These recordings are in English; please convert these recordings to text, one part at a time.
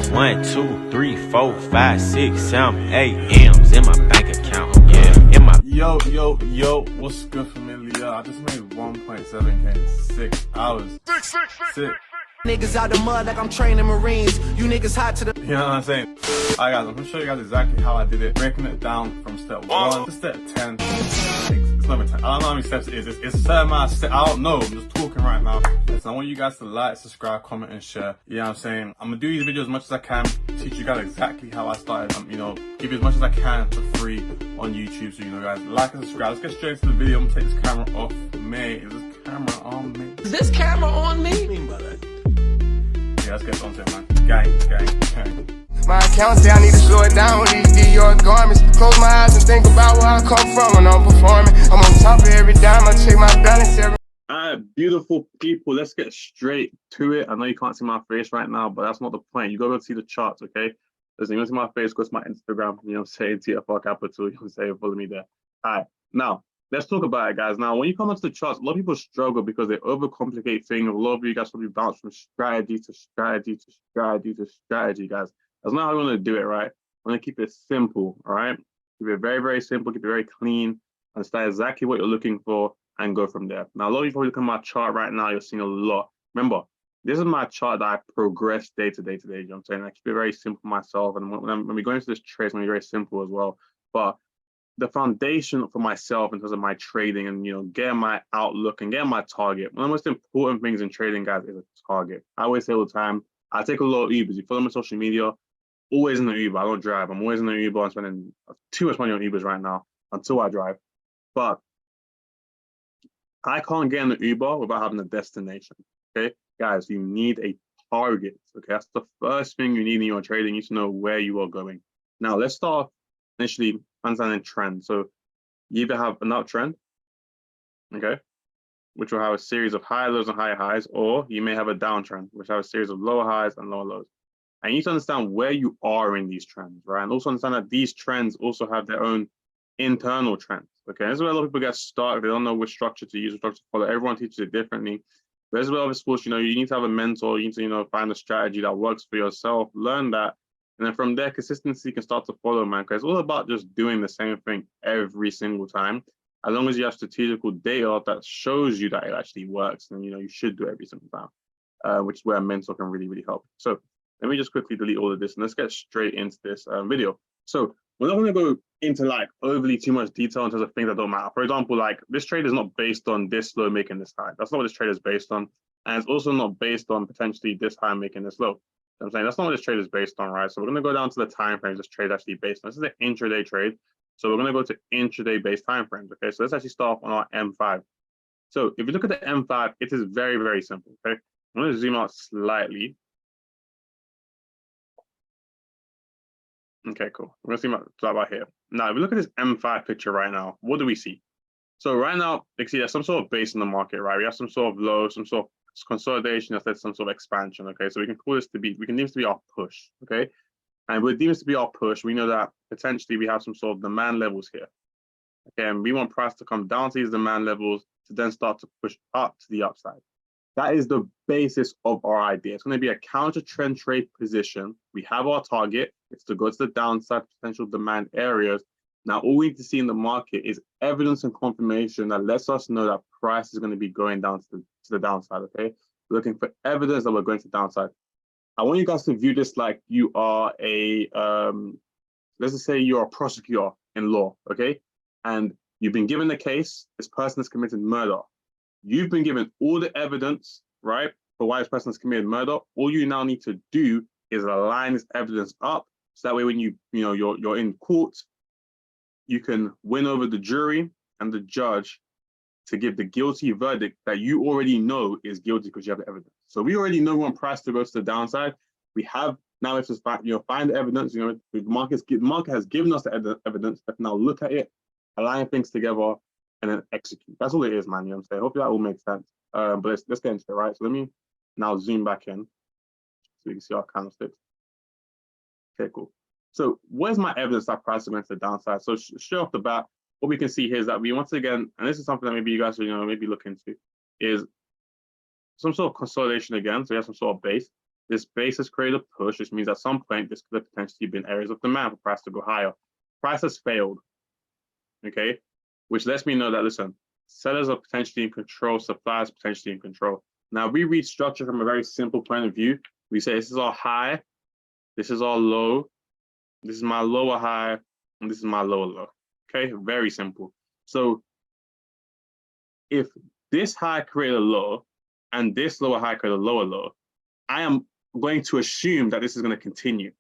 1, 2, 3, 4, 5, 6, 7, 8 M's in my bank account. Yeah, in my Yo, what's good, familia? I just made 1.7K in 6 hours. Sick. Niggas out the mud like I'm training Marines. You niggas hot to the. You know what I'm saying? Alright guys, I'm gonna show you guys exactly how I did it, breaking it down from step 1 to step 10. It's number 10. I don't know how many steps it is. It's a certain amount of steps. I don't know. I'm just talking right now. Listen, I want you guys to like, subscribe, comment, and share. You know what I'm saying? I'm gonna do these videos as much as I can, teach you guys exactly how I started. You know, give you as much as I can for free on YouTube. So, you know, guys, like and subscribe. Let's get straight into the video. I'm gonna take this camera off me. Is this camera on me? Is this camera on me? What do you mean by that? Yeah, let's get onto it, man. Gang. My account say I need to slow it down with these Dior garments. Close my eyes and think about where I come from when I'm performing. I'm on top of every dime, I check my balance every. Alright, beautiful people, let's get straight to it. I know you can't see my face right now, but that's not the point. You gotta see the charts, okay? Listen, you want to see my face, go to my Instagram, you know what I'm saying, TFR Capital, you know what I'm saying, follow me there. Alright, now, let's talk about it, guys. Now, when you come onto the charts, a lot of people struggle because they overcomplicate things. A lot of you guys probably bounce from strategy to strategy to strategy to strategy, guys. That's not how we want to do it, right? We want to keep it simple, all right? Keep it very, very simple, keep it very clean, understand exactly what you're looking for, and go from there. Now, a lot of you probably look at my chart right now, you're seeing a lot. Remember, this is my chart that I progress day to day, you know what I'm saying? I keep it very simple myself, and when we go into this trade, it's going to be very simple as well. But the foundation for myself in terms of my trading and, you know, getting my outlook and getting my target, one of the most important things in trading, guys, is a target. I always say all the time, I take a lot of Ubers. You follow me on social media, always in the Uber. I don't drive. I'm always in the Uber. I'm spending too much money on Ubers right now until I drive. But I can't get in the Uber without having a destination. Okay, guys, you need a target. Okay, that's the first thing you need in your trading. You need to know where you are going. Now, let's start initially understanding trend. So you either have an uptrend, okay, which will have a series of high lows and higher highs, or you may have a downtrend, which have a series of lower highs and lower lows. And you need to understand where you are in these trends, right? And also understand that these trends also have their own internal trends, okay? This is where a lot of people get stuck. They don't know which structure to use, which structure to follow. Everyone teaches it differently. But this is where, of course, you know, you need to have a mentor. You need to, you know, find a strategy that works for yourself, learn that. And then from there, consistency can start to follow, man, because it's all about just doing the same thing every single time. As long as you have strategical data that shows you that it actually works, then, you know, you should do it every single time, which is where a mentor can really, really help. So let me just quickly delete all of this and let's get straight into this video. So we're not going to go into like overly too much detail in terms of things that don't matter. For example, like this trade is not based on this low making this high. That's not what this trade is based on. And it's also not based on potentially this high making this low. I'm saying that's not what this trade is based on, right? So we're going to go down to the time frames this trade is actually based on. This is an intraday trade. So we're going to go to intraday based time frames. Okay, so let's actually start off on our M5. So if you look at the M5, it is very, very simple. Okay, I'm going to zoom out slightly. Okay, cool. We're going to see start right here. Now, if we look at this M5 picture right now, what do we see? So right now, you can see there's some sort of base in the market, right? We have some sort of low, some sort of consolidation, that's some sort of expansion. Okay, so we can call this to be, we can deem this to be our push. Okay, and with deem this to be our push, we know that potentially we have some sort of demand levels here. Okay, and we want price to come down to these demand levels to then start to push up to the upside. That is the basis of our idea. It's going to be a counter trend trade position. We have our target. It's to go to the downside potential demand areas. Now, all we need to see in the market is evidence and confirmation that lets us know that price is going to be going down to the downside, okay? We're looking for evidence that we're going to the downside. I want you guys to view this like you are a, let's just say you're a prosecutor in law, okay? And you've been given a case, this person has committed murder. You've been given all the evidence, right, for why this person has committed murder. All you now need to do is align this evidence up, so that way when you're in court, you can win over the jury and the judge to give the guilty verdict that you already know is guilty because you have the evidence. So we already know we want price to go to the downside. We have now let's just find the evidence. You know, the market has given us the evidence. Let's now look at it, align things together, and then execute. That's all it is, man. You know what I'm saying? Hopefully that all makes sense. But let's get into it, right? So let me now zoom back in so you can see our candlesticks. Okay, cool. So where's my evidence that price is going to the downside? So straight off the bat, what we can see here is that we once again, and this is something that maybe you guys will maybe look into, is some sort of consolidation again. So we have some sort of base. This base has created a push, which means at some point this could have potentially been areas of demand for price to go higher. Price has failed, okay? Which lets me know that, listen, sellers are potentially in control, suppliers potentially in control. Now, we read structure from a very simple point of view. We say this is our high, this is our low, this is my lower high, and this is my lower low, okay? Very simple. So if this high created a low and this lower high created a lower low, I am going to assume that this is going to continue.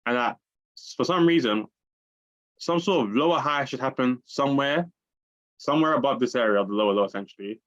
And that for some reason, some sort of lower high should happen somewhere above this area of the lower low, essentially.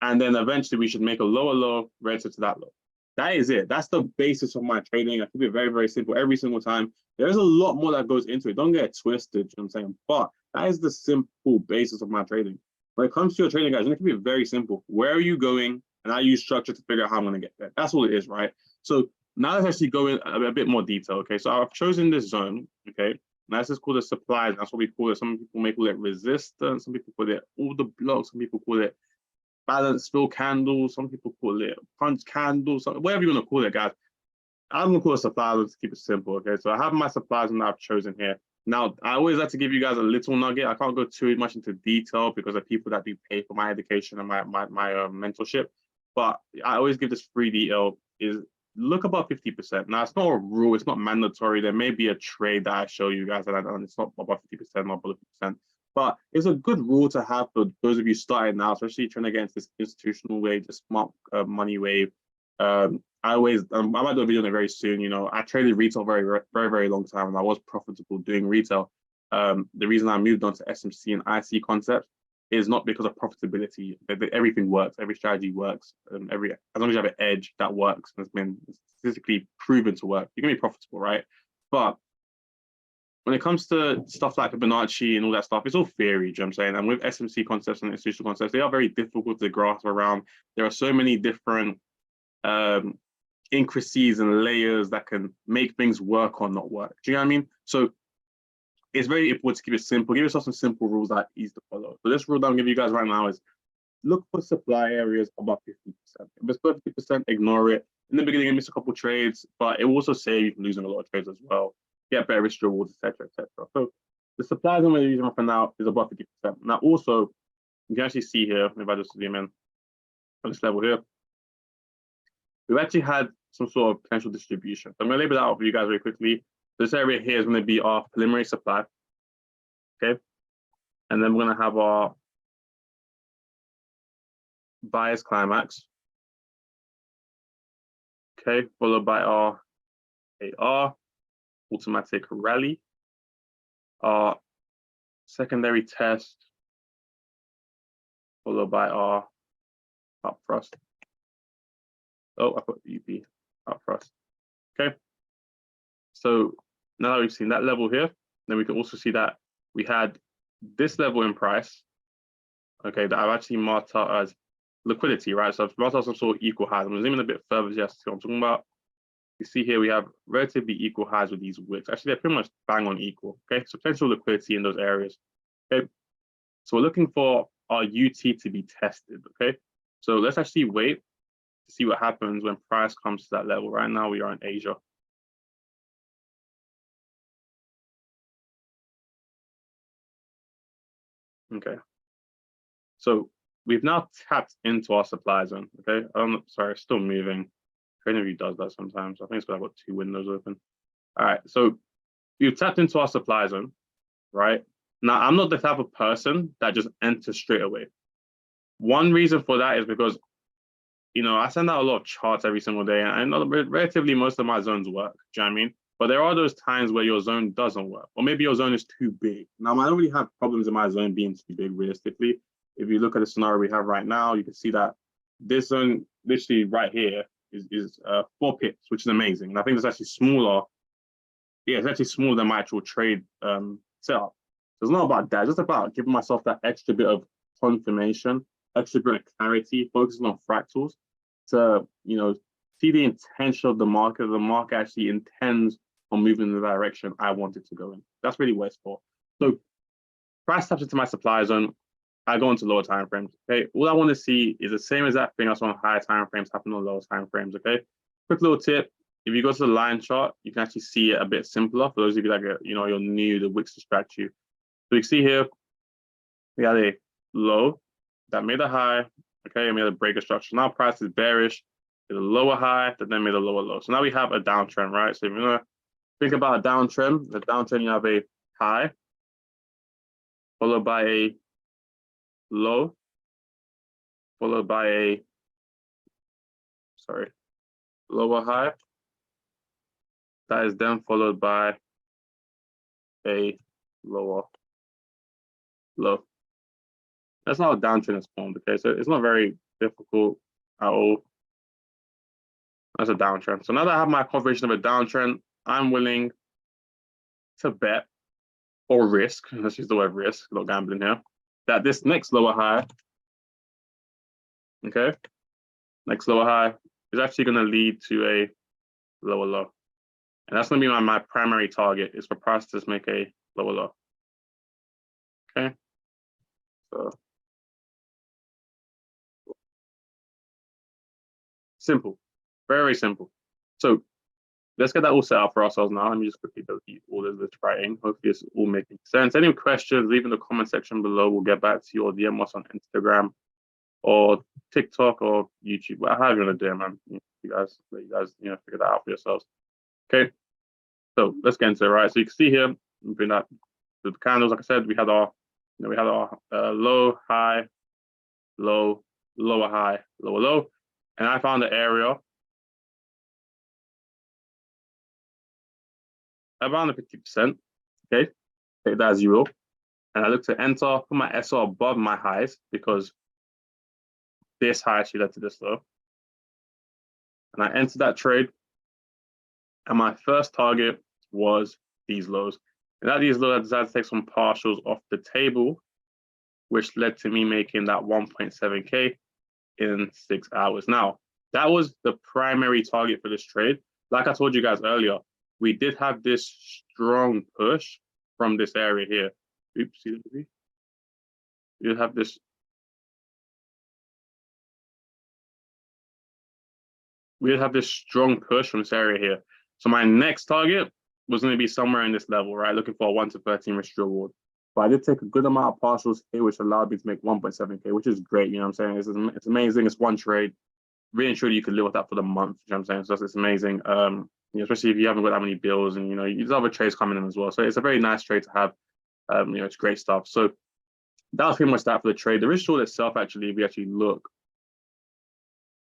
And then eventually we should make a lower low relative to that low. That is it. That's the basis of my trading. I keep it very, very simple every single time. There's a lot more that goes into it. Don't get it twisted, you know what I'm saying? But that is the simple basis of my trading. When it comes to your trading, guys, I'm going to keep it very simple. Where are you going? And I use structure to figure out how I'm going to get there. That's all it is, right? So now let's actually go in a bit more detail, okay? So I've chosen this zone, okay? Now this is called a supply. That's what we call it. Some people may call it resistance. Some people call it order block. Some people call it balance fill candles. Some people call it punch candles. Whatever you want to call it, guys. I'm going to call it supply to keep it simple, okay? So I have my supplies that I've chosen here. Now, I always like to give you guys a little nugget. I can't go too much into detail because of people that do pay for my education and my mentorship. But I always give this free detail is look above 50%. Now, it's not a rule. It's not mandatory. There may be a trade that I show you guys and it's not above 50%, not above 50%. But it's a good rule to have for those of you starting now, especially trying to get into this institutional way, the smart money wave. I might do a video on it very soon. You know, I traded retail very, very long time, and I was profitable doing retail. The reason I moved on to SMC and IC concepts is not because of profitability. Everything works, every strategy works, as long as you have an edge that works and has been statistically proven to work, you're gonna be profitable, right? But when it comes to stuff like Fibonacci and all that stuff, it's all theory, you know what I'm saying? And with SMC concepts and institutional concepts, they are very difficult to grasp around. There are so many different intricacies and layers that can make things work or not work. Do you know what I mean? So it's very important to keep it simple. Give yourself some simple rules that are easy to follow. So this rule that I'm giving you guys right now is look for supply areas above 50%. If it's below 50%, ignore it. In the beginning, you miss a couple trades, but it will also save you from losing a lot of trades as well. Get better risk rewards, etc., etc. So the supply zone we're using for now is above 50%. Now, also, you can actually see here, if I just zoom in on this level here, we've actually had some sort of potential distribution. So I'm going to label that out for you guys very quickly. This area here is going to be our preliminary supply, okay? And then we're going to have our buyer's climax, okay? Followed by our AR, automatic rally, our secondary test, followed by our up thrust. Oh, I put UP up thrust. Okay. So now that we've seen that level here, then we can also see that we had this level in price, okay, that I've actually marked out as liquidity, right? So I've marked out some sort of equal highs. I'm gonna zoom in a bit further just to see what I'm talking about. You see here we have relatively equal highs with these wicks. Actually, they're pretty much bang on equal, okay? So potential liquidity in those areas, okay? So we're looking for our UT to be tested, okay? So let's actually wait to see what happens when price comes to that level. Right now, we are in Asia. Okay. So we've now tapped into our supply zone, okay? Sorry, it's still moving. TradingView does that sometimes. I think it's because I've got two windows open. All right, so you've tapped into our supply zone, right? Now, I'm not the type of person that just enters straight away. One reason for that is because, you know, I send out a lot of charts every single day, and relatively most of my zones work, do you know what I mean? But there are those times where your zone doesn't work, or maybe your zone is too big. Now, I don't really have problems in my zone being too big, realistically. If you look at the scenario we have right now, you can see that this zone, literally right here, is 4 pips, which is amazing. And I think it's actually smaller. Yeah, it's actually smaller than my actual trade setup. So it's not about that. It's just about giving myself that extra bit of confirmation, extra bit of clarity, focusing on fractals to, you know, see the intention of the market. The market actually intends on moving in the direction I want it to go in. That's really what it's for. So price taps into my supply zone. I go into lower time frames. Okay, all I want to see is the same exact thing I saw on higher time frames happen on lower time frames. Okay, quick little tip: if you go to the line chart, you can actually see it a bit simpler. For those of you that get, you're new, the wicks distract you. So you see here, we had a low that made a high, okay, and made a breaker structure. Now price is bearish, did a lower high, that then made a lower low. So now we have a downtrend, right? So if you're gonna think about a downtrend, the downtrend, you have a high, followed by a low, followed by a, lower high. That is then followed by a lower low. That's how a downtrend is formed, okay? So it's not very difficult at all. That's a downtrend. So now that I have my confirmation of a downtrend, I'm willing to bet or risk, let's use the word risk, not gambling here, that this next lower high, okay, next lower high is actually going to lead to a lower low. And that's going to be my primary target, is for price to just make a lower low. Okay, so simple, very simple. So let's get that all set up for ourselves now. Let me just quickly delete all of this writing. Hopefully it's all making sense. Any questions, leave in the comment section below. We'll get back to you, or DM us on Instagram or TikTok or YouTube. However you want to do it, man. You guys figure that out for yourselves. Okay, so let's get into it, right? So you can see here, bring that the candles. Like I said, we had our low, high, low, lower high, lower low, and I found the area around the 50%. Okay, take that as you will, and I look to enter, put my SR above my highs, because this high actually led to this low, and I entered that trade, and my first target was these lows. And at these lows, I decided to take some partials off the table, which led to me making that 1.7K in 6 hours. Now, that was the primary target for this trade. Like I told you guys earlier, we did have this strong push from this area here. Oops, we did have this. We did have this strong push from this area here. So my next target was going to be somewhere in this level, right? Looking for a 1 to 13 risk reward. But I did take a good amount of partials here, which allowed me to make 1.7K, which is great. You know what I'm saying? It's amazing. It's one trade. Really and truly, you could live with that for the month. You know what I'm saying? So it's amazing. Especially if you haven't got that many bills, and there's other trades coming in as well. So it's a very nice trade to have. It's great stuff. So that was pretty much that for the trade. The risk reward itself, actually, if we actually look,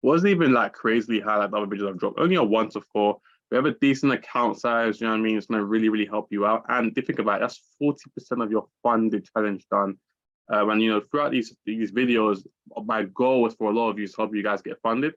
wasn't even like crazily high like the other videos I've dropped. Only a 1 to 4. We have a decent account size, you know what I mean? It's going to really, really help you out. And if you think about it, that's 40% of your funded challenge done. And throughout these videos, my goal was for a lot of you to help you guys get funded.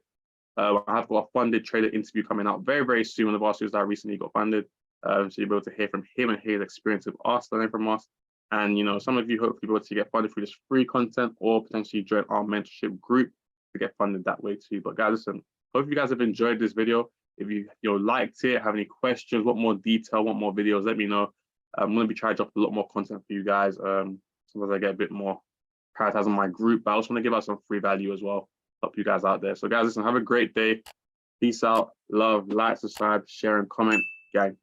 I have got a funded trader interview coming out very, very soon. One of our students that recently got funded. So you'll be able to hear from him and hear his experience with us, learning from us. And some of you hopefully be able to get funded through this free content, or potentially join our mentorship group to get funded that way too. But guys, listen, hope you guys have enjoyed this video. If you liked it, have any questions, want more detail, want more videos, let me know. I'm going to be trying to drop a lot more content for you guys. Sometimes I get a bit more prioritizing my group, but I also want to give out some free value as well. Help you guys out there. So guys, listen, have a great day. Peace out. Love, like, subscribe, share, and comment. Gang.